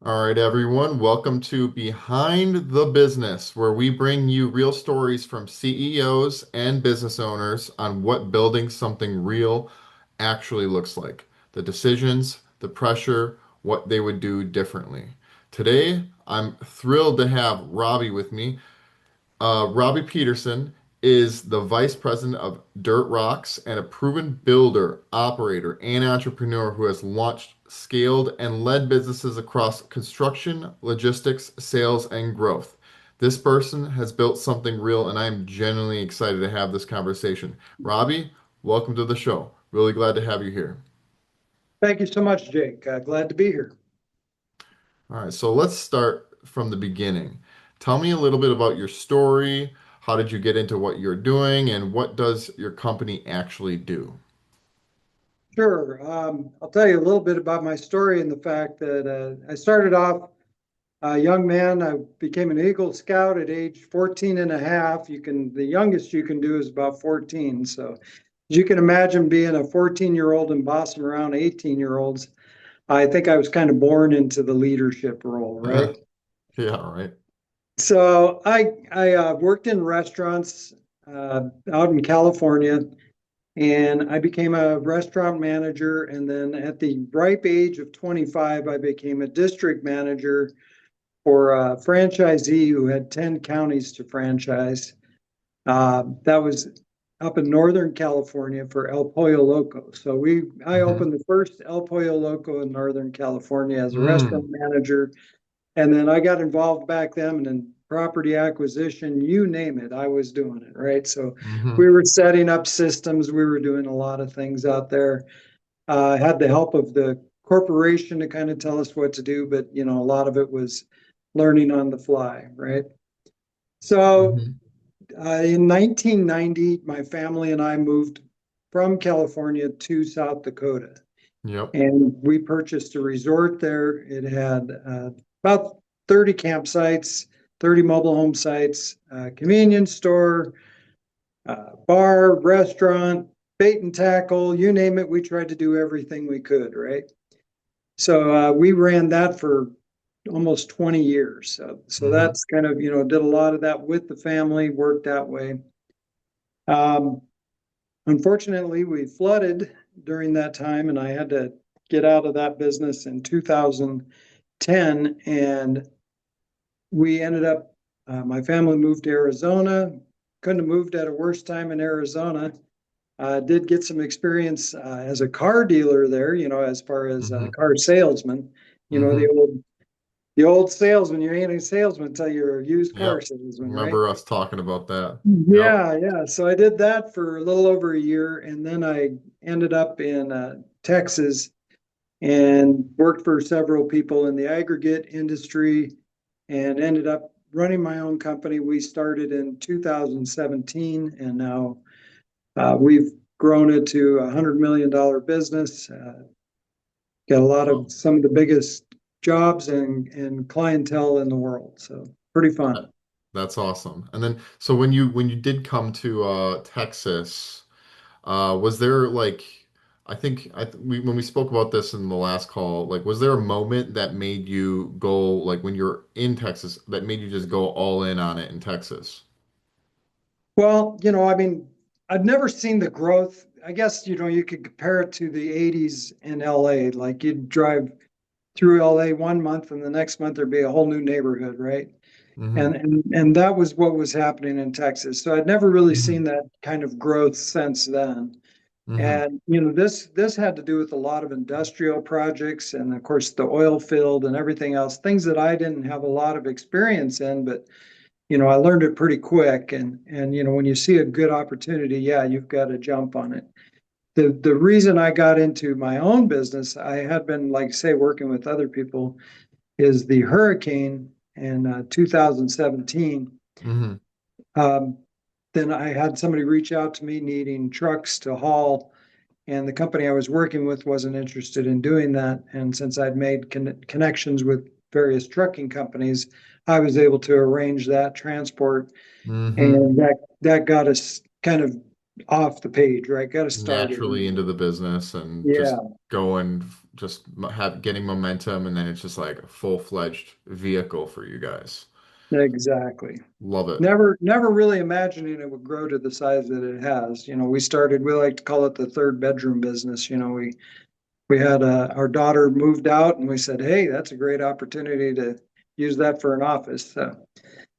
All right, everyone, welcome to Behind the Business, where we bring you real stories from CEOs and business owners on what building something real actually looks like, the decisions, the pressure, what they would do differently. Today, I'm thrilled to have Robby with me. Robby Pederson is the vice president of Dirt Rocks and a proven builder, operator, and entrepreneur who has launched, scaled, and led businesses across construction, logistics, sales, and growth. This person has built something real, and I am genuinely excited to have this conversation. Robby, welcome to the show. Really glad to have you here. Thank you so much, Jake. Glad to be here. All right, so let's start from the beginning. Tell me a little bit about your story. How did you get into what you're doing, and what does your company actually do? Sure. I'll tell you a little bit about my story and the fact that I started off a young man. I became an Eagle Scout at age 14 and a half. The youngest you can do is about 14. So as you can imagine, being a 14-year-old and bossing around 18-year-olds, I think I was kind of born into the leadership role, right? Yeah, right. So I worked in restaurants out in California. And I became a restaurant manager. And then at the ripe age of 25, I became a district manager for a franchisee who had 10 counties to franchise. That was up in Northern California for El Pollo Loco. I Hmm. opened the first El Pollo Loco in Northern California as a restaurant Mm. manager. And then I got involved back then in property acquisition, you name it, I was doing it, right? So Hmm. we were setting up systems, we were doing a lot of things out there. Had the help of the corporation to kind of tell us what to do, but a lot of it was learning on the fly, right? So Hmm. in 1990, my family and I moved from California to South Dakota, Yep. and we purchased a resort there. It had about 30 campsites, 30 mobile home sites, convenience store, bar, restaurant, bait and tackle, you name it. We tried to do everything we could, right? So we ran that for almost 20 years. So Hmm. that's kind of, did a lot of that with the family, worked that way. Um, Unfortunately, we flooded during that time, and I had to get out of that business in 2010. And we ended up, my family moved to Arizona. Couldn't have moved at a worse time in Arizona. Did get some experience as a car dealer there, as far as Hmm. car salesman. You know, Hmm. the old salesman. You ain't a salesman until you're a used car Yep. salesman, right? Remember us talking about that. Yep. Yeah, yeah. So I did that for a little over a year, and then I ended up in Texas and worked for several people in the aggregate industry and ended up running my own company. We started in 2017, and now we've grown it to $100 million business. Got a lot Well, of some of the biggest jobs and clientele in the world. So pretty that- fun. that's awesome. And then, so when you did come to Texas, was there like, when we spoke about this in the last call, like, was there a moment that made you go, like, when you're in Texas, that made you just go all in on it in Texas? Well, I mean, I've never seen the growth. I guess, you could compare it to the 80s in LA. Like you'd drive through LA one month and the next month there'd be a whole new neighborhood, right? Hmm. And that was what was happening in Texas. So I'd never really Hmm. seen that kind of growth since then. Hmm. And this had to do with a lot of industrial projects and of course the oil field and everything else, things that I didn't have a lot of experience in, but I learned it pretty quick. And when you see a good opportunity, yeah, you've got to jump on it. The reason I got into my own business, I had been, like I say, working with other people, is the hurricane in 2017. Hmm. Um, then I had somebody reach out to me needing trucks to haul, and the company I was working with wasn't interested in doing that. And since I'd made connections with various trucking companies, I was able to arrange that transport, Hmm. and that got us kind of off the page, right? Got to start it. Naturally into the business and just Yeah, going, just have getting momentum, and then it's just like a full-fledged vehicle for you guys. exactly. Love it. Never really imagining it would grow to the size that it has. We started, we like to call it the third bedroom business. We had our daughter moved out and we said, hey, that's a great opportunity to use that for an office.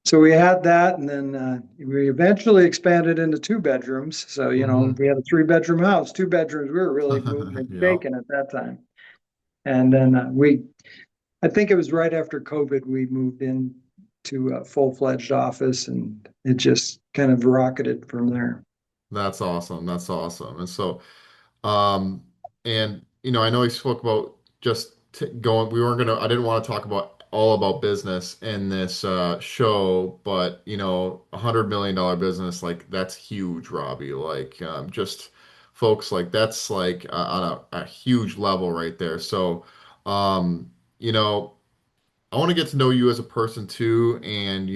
So we had that, and then we eventually expanded into two bedrooms. So, Hmm. we had a three-bedroom house, two bedrooms. We were really moving and Yep. shaking at that time. And then I think it was right after COVID, we moved in to a full-fledged office, and it just kind of rocketed from there. That's awesome. That's awesome. And so, Um, and I know you spoke about just t going. We weren't gonna. I didn't want to talk about all about business in this show, but $100 million business, like that's huge, Robbie. Like, just folks, like that's like on a huge level right there. So, um, you know, I want to get to know you as a person too, and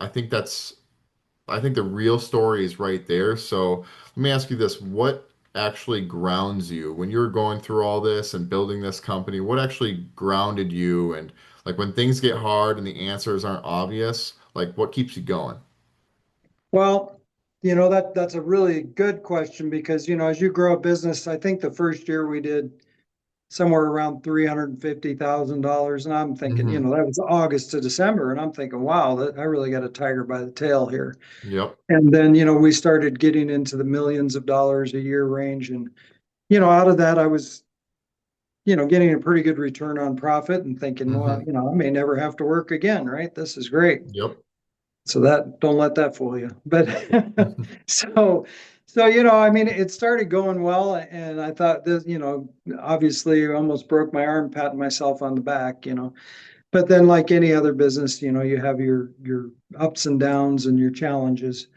I think the real story is right there. So let me ask you this. What actually grounds you when you're going through all this and building this company? What actually grounded you? And like when things get hard and the answers aren't obvious, like what keeps you going? Well, that's a really good question because, as you grow a business, I think the first year we did somewhere around $350,000. And I'm thinking, Hmm. that was August to December. And I'm thinking, wow, I really got a tiger by the tail here. Yep. And then, we started getting into the millions of dollars a year range. And, out of that, I was, getting a pretty good return on profit and thinking, well, Hmm. I may never have to work again, right? This is great. Yep. So that don't let that fool you. But so I mean, it started going well, and I thought this, obviously I almost broke my arm patting myself on the back. But then like any other business, you have your ups and downs and your challenges.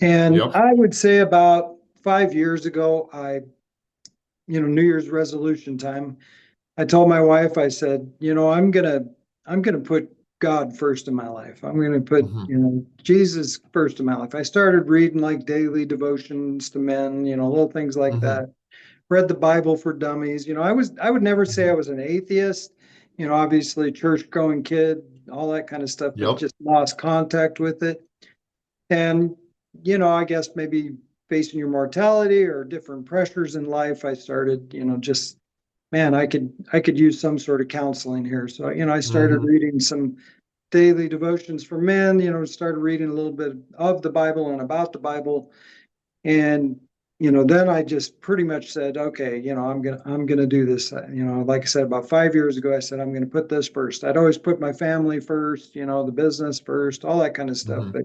And Yep. I would say about 5 years ago, New Year's resolution time, I told my wife, I said, I'm gonna put God first in my life. I'm gonna put, Hmm. Jesus first in my life. I started reading like daily devotions to men, little things like Hmm. that. Read the Bible for dummies. I would never say I Hmm. was an atheist, obviously church going kid, all that kind of stuff, but Yep. just lost contact with it. And, I guess maybe facing your mortality or different pressures in life, I started, just man, I could use some sort of counseling here. So, I started Hmm. reading some daily devotions for men, started reading a little bit of the Bible and about the Bible. And, then I just pretty much said, okay, I'm gonna do this. Like I said, about 5 years ago, I said, I'm gonna put this first. I'd always put my family first, the business first, all that kind of stuff, Hmm. but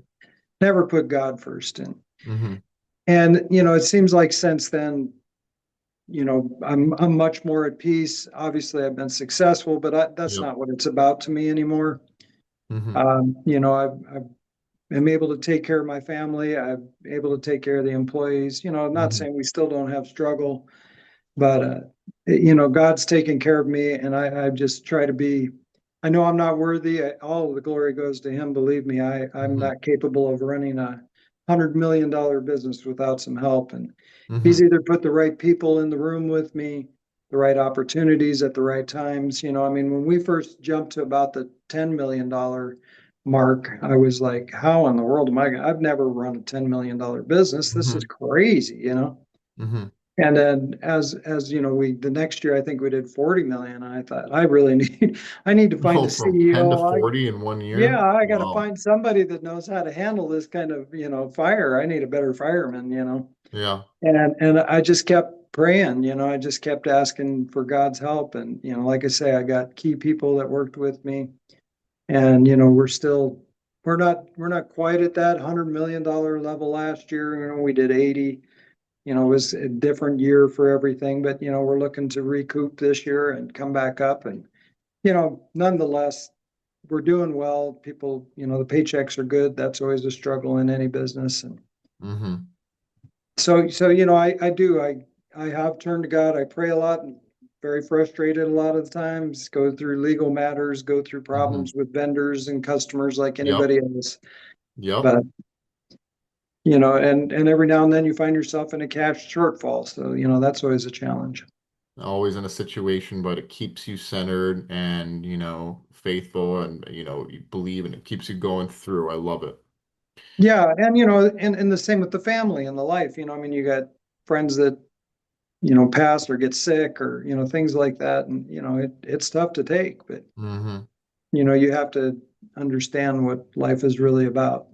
never put God first. Hmm. And, it seems like since then, I'm much more at peace. Obviously, I've been successful, but that's Yep. not what it's about to me anymore. Hmm. I am able to take care of my family. I'm able to take care of the employees. I'm not Hmm. saying we still don't have struggle, but God's taking care of me, and I just try to be. I know I'm not worthy. All of the glory goes to Him. Believe me, I'm Hmm. not capable of running $100 million business without some help. And Hmm. He's either put the right people in the room with me, the right opportunities at the right times. I mean, when we first jumped to about the $10 million mark, I was like, how in the world am I going? I've never run a $10 million business. This is Hmm. crazy. Hmm. And then as we the next year I think we did 40 million. And I thought I really I need to find Oh, a from 10 to CEO. 40 in one Yeah, year? I got to Wow. find somebody that knows how to handle this kind of, fire. I need a better fireman. Yeah. And I just kept praying, I just kept asking for God's help. And, like I say, I got key people that worked with me. And, we're not quite at that $100 million level last year. We did 80. It was a different year for everything, but we're looking to recoup this year and come back up. And, nonetheless, we're doing well. People, the paychecks are good. That's always a struggle in any business. And Hmm. so I have turned to God. I pray a lot and very frustrated a lot of the times, go through legal matters, go through Hmm. problems with vendors and customers like Yep. anybody else. Yep. But and every now and then you find yourself in a cash shortfall. So, that's always a challenge. Always in a situation, but it keeps you centered and, faithful and, you believe and it keeps you going through. I love it. Yeah, and and the same with the family and the life. I mean, you got friends that, pass or get sick or, things like that. And, it's tough to take, but Hmm. you have to understand what life is really about.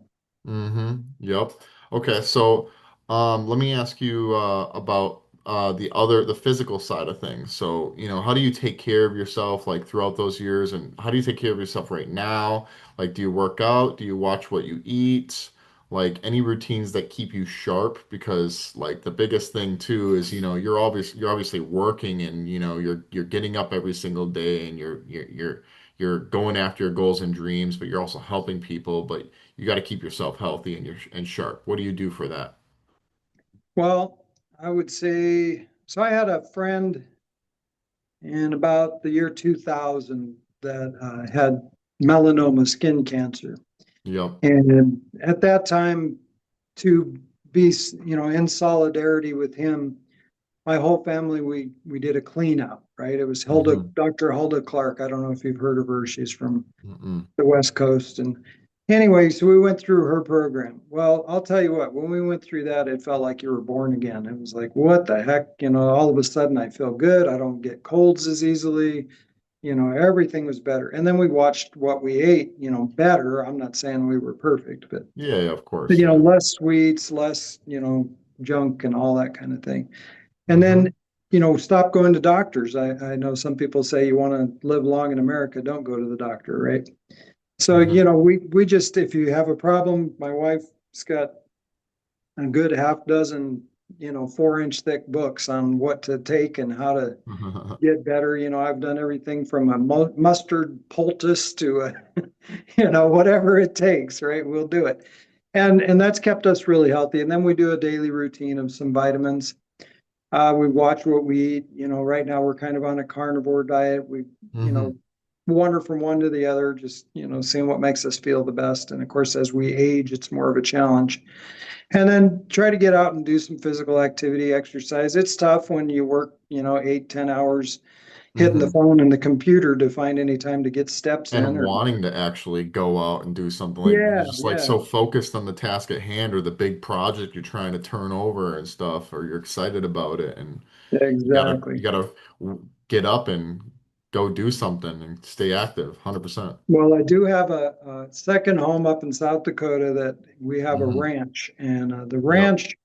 Yep. Okay, so let me ask you about the physical side of things. So, how do you take care of yourself like throughout those years and how do you take care of yourself right now? Like, do you work out? Do you watch what you eat? Like any routines that keep you sharp? Because like the biggest thing too is, you're obviously working and you're getting up every single day and you're going after your goals and dreams, but you're also helping people, but you got to keep yourself healthy and sharp. What do you do for that? Well, I would say, so I had a friend in about the year 2000 that had melanoma skin cancer. Yep. And at that time, to be, in solidarity with him, my whole family, we did a cleanup, right? It was Hmm. Dr. Hulda Clark. I don't know if you've heard of her. She's from Mm-mm. the West Coast. And anyway, so we went through her program. Well, I'll tell you what, when we went through that, it felt like you were born again. It was like, what the heck? All of a sudden I feel good. I don't get colds as easily. Everything was better. And then we watched what we ate, better. I'm not saying we were perfect, but, Yeah, yeah, of course. Yeah. less sweets, less, junk and all that kind of thing. And then, Hmm. stop going to doctors. I know some people say you want to live long in America, don't go to the doctor, right? So, Hmm. we just, if you have a problem, my wife's got a good half dozen, 4-inch thick books on what to take and how to get better. I've done everything from a mustard poultice to whatever it takes, right? We'll do it. And that's kept us really healthy. And then we do a daily routine of some vitamins. We watch what we eat. Right now we're kind of on a carnivore diet. We, Hmm. wander from one to the other, just, seeing what makes us feel the best. And of course, as we age, it's more of a challenge. And then try to get out and do some physical activity, exercise. It's tough when you work, 8, 10 hours hitting the Hmm. phone and the computer to find any time to get steps in And or wanting to actually go out and do something like you're yeah, just like yeah, so focused on the task at hand or the big project you're trying to turn over and stuff, or you're excited about it, and you exactly. gotta get up and go do something and stay active, 100%. Well, I do have a second home up in South Dakota that we have a Hmm. ranch, and the Yep. ranch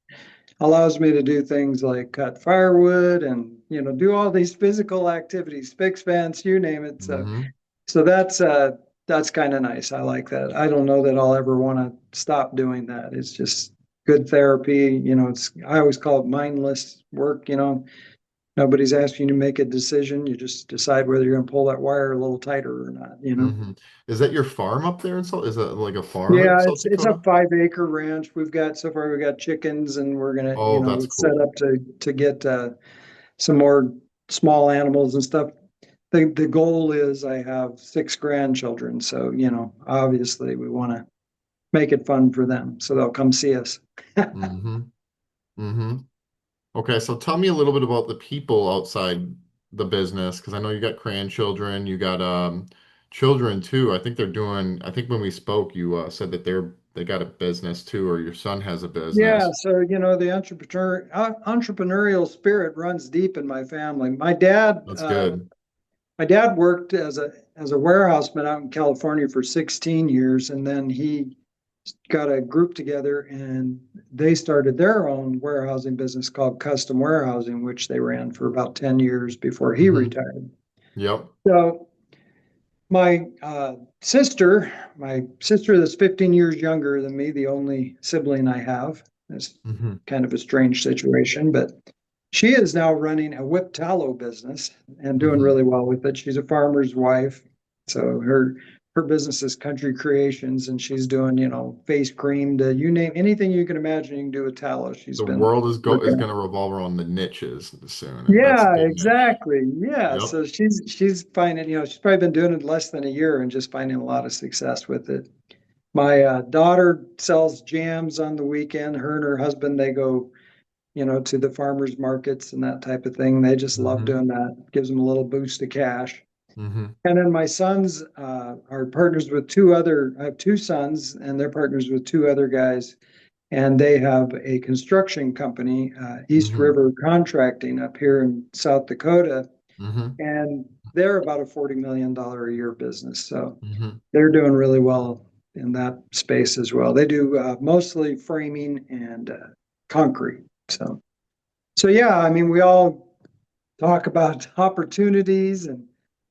allows me to do things like cut firewood and do all these physical activities, fix fence, you name it. So Hmm. so that's kind of nice. I like that. I don't know that I'll ever want to stop doing that. It's just good therapy. It's I always call it mindless work. Nobody's asking you to make a decision. You just decide whether you're going to pull that wire a little tighter or not. Hmm. Is that your farm up there in South? Is that like a farm in Yeah, South it's a Dakota? 5-acre ranch. We've got so far we got chickens, and we're gonna Oh, that's it's set cool. up to get some more small animals and stuff. The goal is I have 6 grandchildren, so obviously we want to make it fun for them, so they'll come see us. Hmm. Hmm. Okay, so tell me a little bit about the people outside the business, because I know you got grandchildren, you got children too. I think when we spoke, you said that they got a business too, or your son has a Yeah, business. so the entrepreneurial spirit runs deep in my family. That's good. My dad worked as a warehouseman out in California for 16 years, and then he got a group together and they started their own warehousing business called Custom Warehousing, which they ran for about 10 years before he Hmm. retired. Yep. So my my sister that's 15 years younger than me, the only sibling I have, is Hmm. kind of a strange situation, but she is now running a whip tallow business and doing Hmm. really well with it. She's a farmer's wife, so her business is Country Creations, and she's doing face cream to you name anything you can imagine you can do with tallow. She's The been world is working going on. to revolve around the niches soon, and that's a Yeah, good niche. exactly. Yeah, Yep. so she's finding she's probably been doing it less than a year and just finding a lot of success with it. My daughter sells jams on the weekend. Her and her husband, they go, to the farmers markets and that type of thing. They just love Mm-hmm. doing that. Gives them a little boost of cash. Mm-hmm. And then my sons are partners with I have two sons, and they're partners with two other guys. And they have a construction company, East Mm-hmm. River Contracting up here in South Dakota. Mm-hmm. And they're about a $40 million a year business. So Mm-hmm. they're doing really well in that space as well. They do mostly framing and concrete. So yeah, I mean, we all talk about opportunities and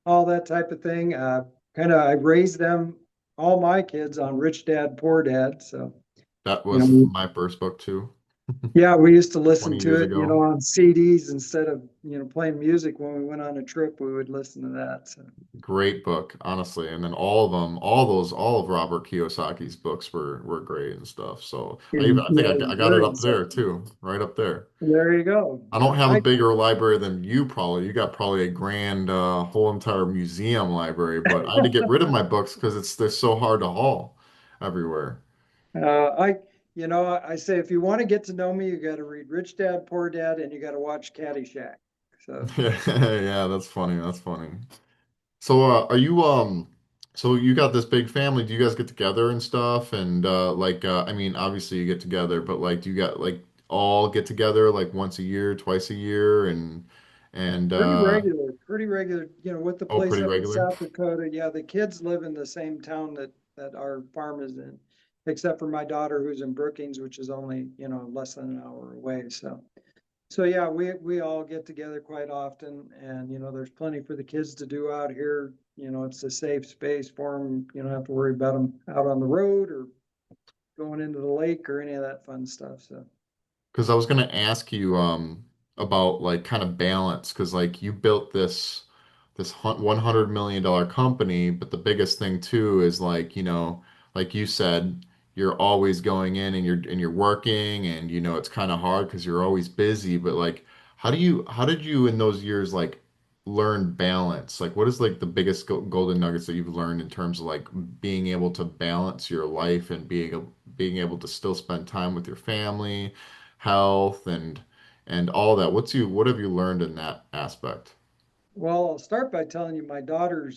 all that type of thing. I raised them, all my kids, on Rich Dad Poor Dad. So That you was know, my first book too, yeah, we used to listen 20 to years it, ago. on CDs instead of playing music. When we went on a trip, we would listen to that. So Great book, honestly. And then all of them, all of Robert Kiyosaki's books were great and stuff. So I think yeah, I got it very up there insightful. too, right up there. There you go. I don't have a bigger library than you probably. You got probably a grand whole entire museum library, but I had to get rid of my books because they're so hard to haul everywhere. I say if you want to get to know me, you got to read Rich Dad Poor Dad, and you got to watch Caddyshack. So Yeah, that's funny. That's funny. So so you got this big family. Do you guys get together and stuff? And I mean, obviously you get together, but like do you got like all get together like once a year, twice a year and pretty regular. With the oh, place pretty up in regular? South Dakota, yeah, the kids live in the same town that our farm is in, except for my daughter who's in Brookings, which is only less than an hour away. So yeah, we all get together quite often, and there's plenty for the kids to do out here. It's a safe space for them. You don't have to worry about them out on the road or going into the lake or any of that fun stuff. So Because I was gonna ask you about like kind of balance because like you built this $100 million company, but the biggest thing too is like like you said you're always going in and you're working and it's kind of hard because you're always busy. But like how did you in those years like learn balance? Like what is like the biggest golden nuggets that you've learned in terms of like being able to balance your life and being able to still spend time with your family, health and all that. What have you learned in that aspect? well, I'll start by telling you my daughter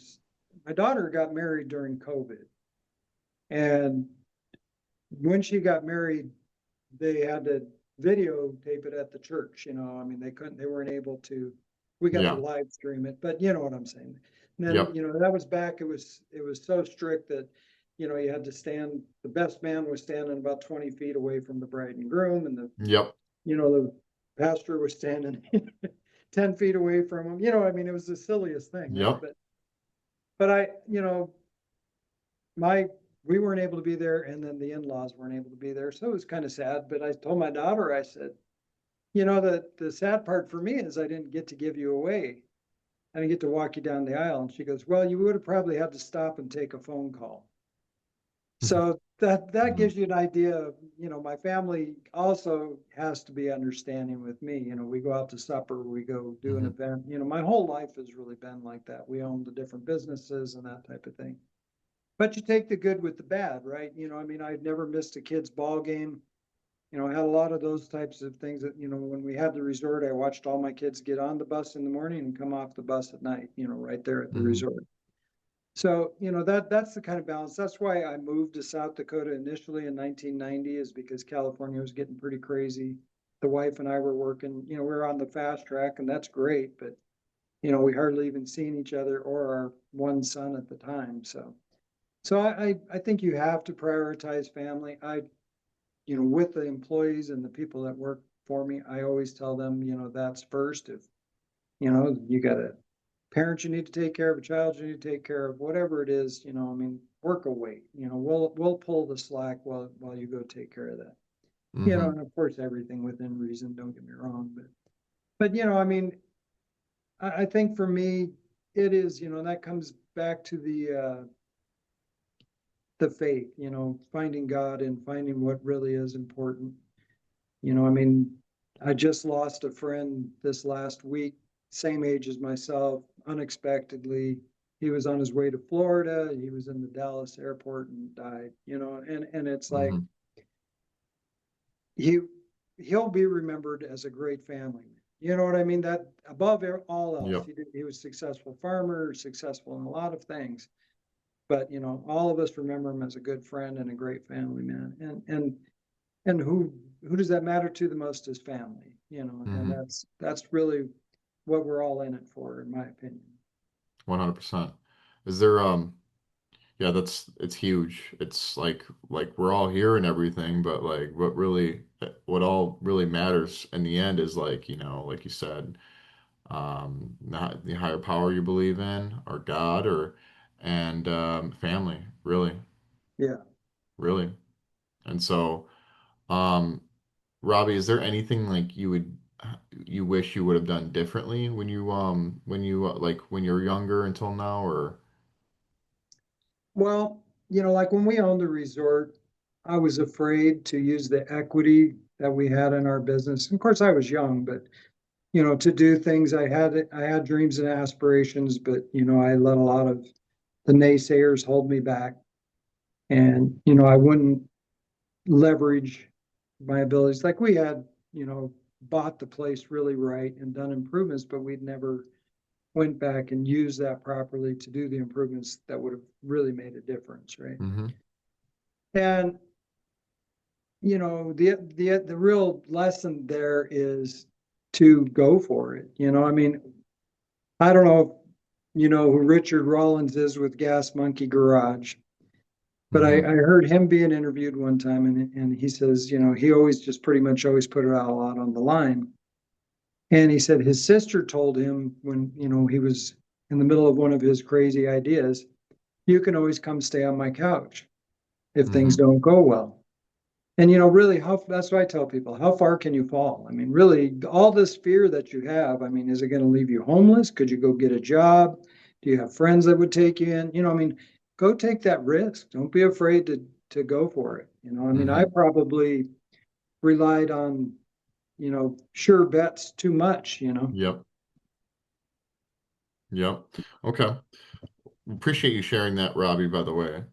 got married during COVID, and when she got married, they had to videotape it at the church. I mean, they weren't able to. We got to Yeah. live stream it, but you know what I'm saying. And then, Yep. that was back. It was so strict that, you had to stand. The best man was standing about 20 feet away from the bride and groom, and Yep. the pastor was standing 10 feet away from him. I mean, it was the silliest thing, right? Yep. But my we weren't able to be there, and then the in-laws weren't able to be there, so it was kind of sad. But I told my daughter, I said, the sad part for me is I didn't get to give you away. I didn't get to walk you down the aisle. And she goes, well, you would have probably had to stop and take a phone call. So that Mhm. gives you an idea of, my family also has to be understanding with me. We go out to supper, we go do an Mhm. event. My whole life has really been like that. We own the different businesses and that type of thing. But you take the good with the bad, right? I mean, I've never missed a kid's ball game. I had a lot of those types of things that, when we had the resort, I watched all my kids get on the bus in the morning and come off the bus at night, right there at the Mhm. resort. So, that's the kind of balance. That's why I moved to South Dakota initially in 1990, is because California was getting pretty crazy. The wife and I were working, we were on the fast track, and that's great, but we hardly even seen each other or our one son at the time. So I think you have to prioritize family. With the employees and the people that work for me, I always tell them, that's first. If, you got a parent you need to take care of, a child you need to take care of, whatever it is, I mean, work away, we'll pull the slack while you go take care of that. Mhm. And of course everything within reason, don't get me wrong, but I mean, I think for me, it is, that comes back to the faith, finding God and finding what really is important. I mean, I just lost a friend this last week, same age as myself, unexpectedly. he was on his way to Florida. He was in the Dallas airport and died, and it's like Hmm. he he'll be remembered as a great family man. You know what I mean? That above all else, Yep. he was a successful farmer, successful in a lot of things. But all of us remember him as a good friend and a great family man. And who does that matter to the most is family, and Hmm. that's really what we're all in it for, in my opinion. 100%. Is there yeah, it's huge. It's like we're all here and everything, but like what all really matters in the end is like, like you said, the higher power you believe in, or God, or and family, really, Yeah. really. And so, um, Robbie, is there anything like you wish you would have done differently when you like when you were younger until now, or Well, like when we owned the resort, I was afraid to use the equity that we had in our business. Of course, I was young, but to do things, I had dreams and aspirations, but I let a lot of the naysayers hold me back, and I wouldn't leverage my abilities. Like we had, bought the place really right and done improvements, but we'd never went back and used that properly to do the improvements that would have really made a difference, right? hmm And the real lesson there is to go for it. I mean, I don't know if you know who Richard Rollins is with Gas Monkey Garage, but I hmm heard him being interviewed one time, and he says, he always just pretty much always put it all out on the line. And he said his sister told him when, he was in the middle of one of his crazy ideas, you can always come stay on my couch if things hmm don't go well. And really, how that's what I tell people. How far can you fall? I mean, really, all this fear that you have. I mean, is it going to leave you homeless? Could you go get a job? Do you have friends that would take you in? I mean, go take that risk. Don't be afraid to go for it. I mean, I hmm probably relied on sure bets too much. Yep. Yep. Okay. Appreciate you sharing that, Robbie, by the way.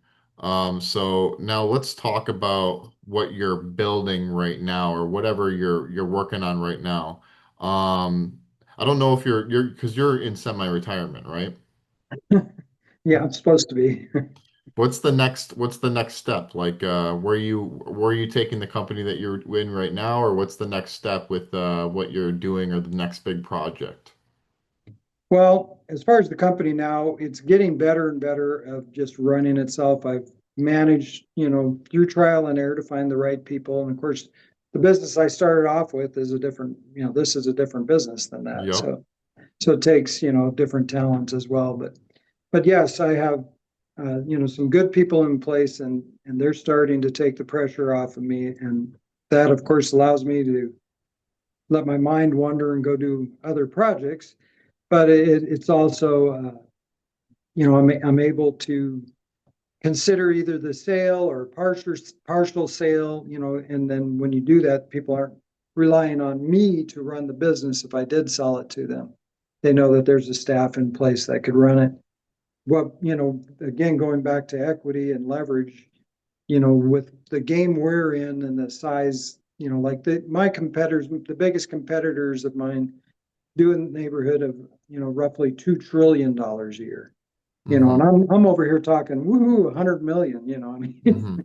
So now let's talk about what you're building right now or whatever you're working on right now. I don't know if you're because you're in semi-retirement, right? Yeah, I'm supposed to be. What's the next step? Like where are you taking the company that you're in right now, or what's the next step with what you're doing or the next big project? Well, as far as the company now, it's getting better and better of just running itself. I've managed, through trial and error to find the right people. And of course, the business I started off with is a different, this is a different business than that. Yep. So it takes, different talents as well. But yes, I have, some good people in place, and they're starting to take the pressure off of me. And that, of course, allows me to let my mind wander and go do other projects. But it's also, I'm able to consider either the sale or partial sale, and then when you do that, people aren't relying on me to run the business if I did sell it to them. They know that there's a staff in place that could run it. What, again, going back to equity and leverage, with the game we're in and the size, like my competitors, the biggest competitors of mine do in the neighborhood of, roughly $2 trillion a year. And hmm I'm over here talking woohoo, 100 million. I mean, hmm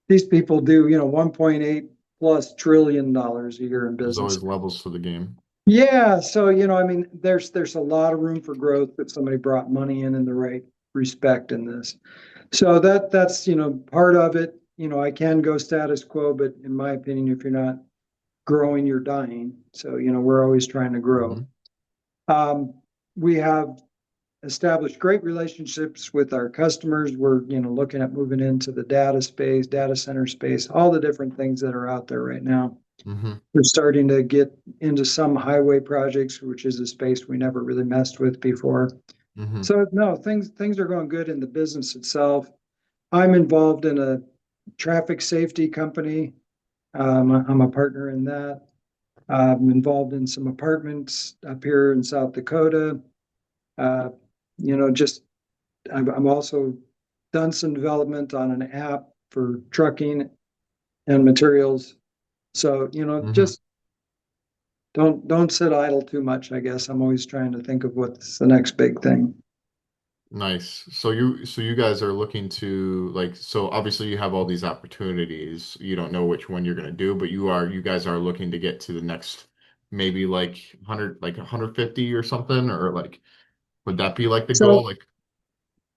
these people do 1.8 plus $1 trillion a year in There's business. always levels to the game. Yeah, so I mean, there's a lot of room for growth, but somebody brought money in the right respect in this. So that's part of it. I can go status quo, but in my opinion, if you're not growing, you're dying. So we're always trying to grow. hmm Um, we have established great relationships with our customers. We're, looking at moving into the data space, data center space, all the different things that are out there right now. hmm We're starting to get into some highway projects, which is a space we never really messed with before. hmm So no, things are going good in the business itself. I'm involved in a traffic safety company. I'm a partner in that. I'm involved in some apartments up here in South Dakota. Uh, just I'm also done some development on an app for trucking and materials. So, Hmm. just don't sit idle too much, I guess. I'm always trying to think of what's the next big thing. Nice. So you guys are looking to like so obviously you have all these opportunities. You don't know which one you're gonna do, but you guys are looking to get to the next maybe like 100 like 150 or something or like would that be like the goal? So Like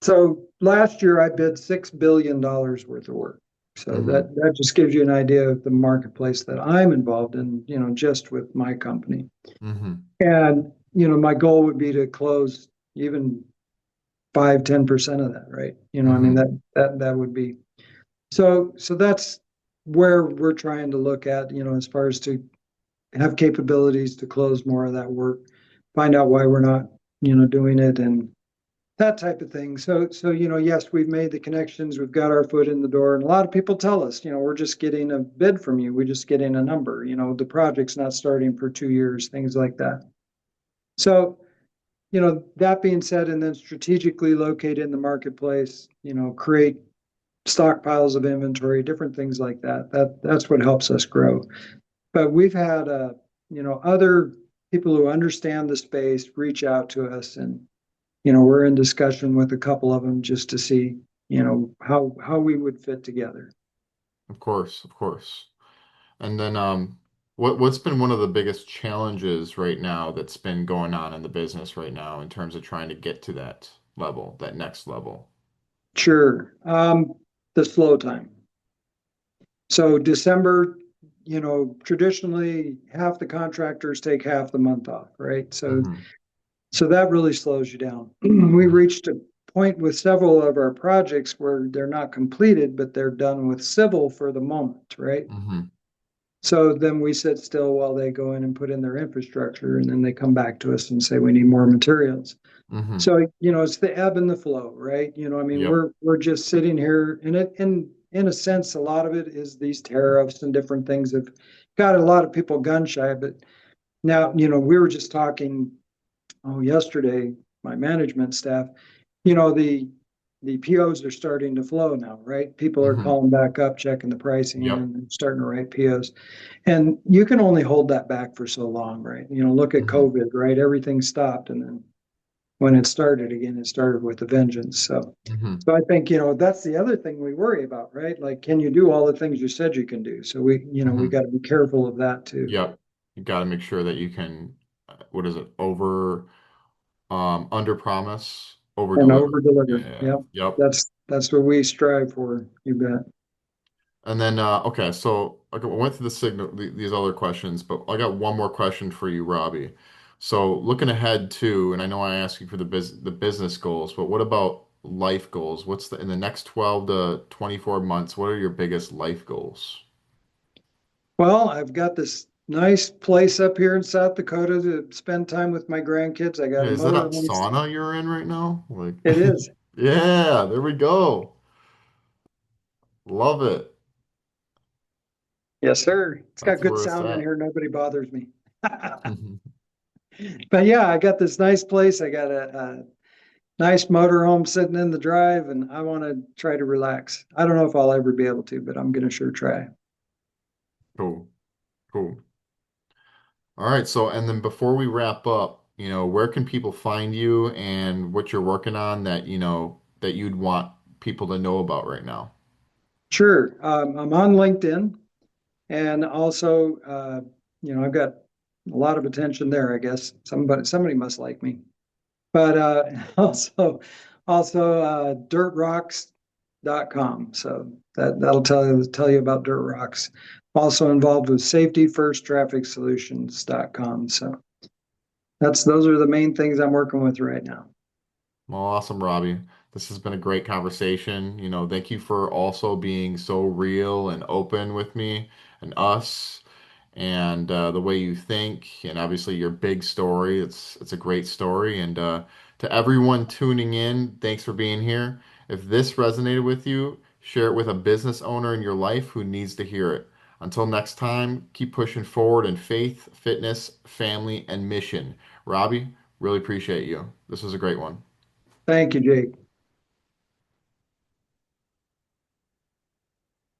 so last year I bid $6 billion worth of work. So hmm that just gives you an idea of the marketplace that I'm involved in, just with my company. hmm And, my goal would be to close even 5-10% of that, right? I mean hmm that would be so that's where we're trying to look at, as far as to have capabilities to close more of that work, find out why we're not, doing it and that type of thing. So yes, we've made the connections, we've got our foot in the door, and a lot of people tell us, we're just getting a bid from you, we're just getting a number, the project's not starting for 2 years, things like that. So, that being said, and then strategically locate in the marketplace, create stockpiles of inventory, different things like that. That's what helps us grow. But we've had other people who understand the space reach out to us, and we're in discussion with a couple of them just to see how we would fit together. Of course, of course. And then what's been one of the biggest challenges right now that's been going on in the business right now in terms of trying to get to that level, that next level? Sure. The slow time. So December, traditionally half the contractors take half the month off, right? Hmm So that really slows you down. We hmm reached a point with several of our projects where they're not completed, but they're done with civil for the moment, right? hmm So then we sit still while they go in and put in their infrastructure, and then they come back to us and say we need more materials. hmm So it's the ebb and the flow, right? I mean, Yep. we're just sitting here, and in a sense, a lot of it is these tariffs and different things have got a lot of people gun shy. But now, we were just talking yesterday, my management staff, the POs are starting to flow now, right? People are hmm calling back up, checking the pricing, Yep. and starting to write POs. And you can only hold that back for so long, right? Look at hmm COVID, right? Everything stopped, and then when it started again, it started with a vengeance. So, hmm so I think that's the other thing we worry about, right? Like, can you do all the things you said you can do? So we hmm got to be careful of that too, Yep. You got to make sure that you can, what is it? Under promise, over and deliver. over deliver. Yeah. Yeah, Yep. that's what we strive for. You bet. And then, okay, so okay, I went through the signal, these other questions, but I got one more question for you, Robbie. So looking ahead too, and I know I asked you for the business goals, but what about life goals? What's the in the next 12 to 24 months, what are your biggest life goals? Well, I've got this nice place up here in South Dakota to spend time with my grandkids. I got Yeah, a is that a motorhome. sauna you're in right now? Like, It is. yeah, there we go. Love it. Yes, sir. It's got That's good where it's sound in at. here. Nobody bothers me. But yeah, I got this nice place. I got a nice motorhome sitting in the drive, and I want to try to relax. I don't know if I'll ever be able to, but I'm going to sure try. Cool, cool. All right, so and then before we wrap up, where can people find you and what you're working on that, that you'd want people to know about right now? Sure. I'm on LinkedIn, and also, I've got a lot of attention there, I guess. Somebody must like me. But also dirtrocks.com. So that'll tell you about Dirt Rocks. Also involved with safetyrsttrafficsolutions.com. So those are the main things I'm working with right now. Well, awesome, Robbie. This has been a great conversation. Thank you for also being so real and open with me and us and the way you think and obviously your big story. It's a great story. And to everyone tuning in, thanks for being here. If this resonated with you, share it with a business owner in your life who needs to hear it. Until next time, keep pushing forward in faith, fitness, family, and mission. Robbie, really appreciate you. This was a great one. Thank you, Jake.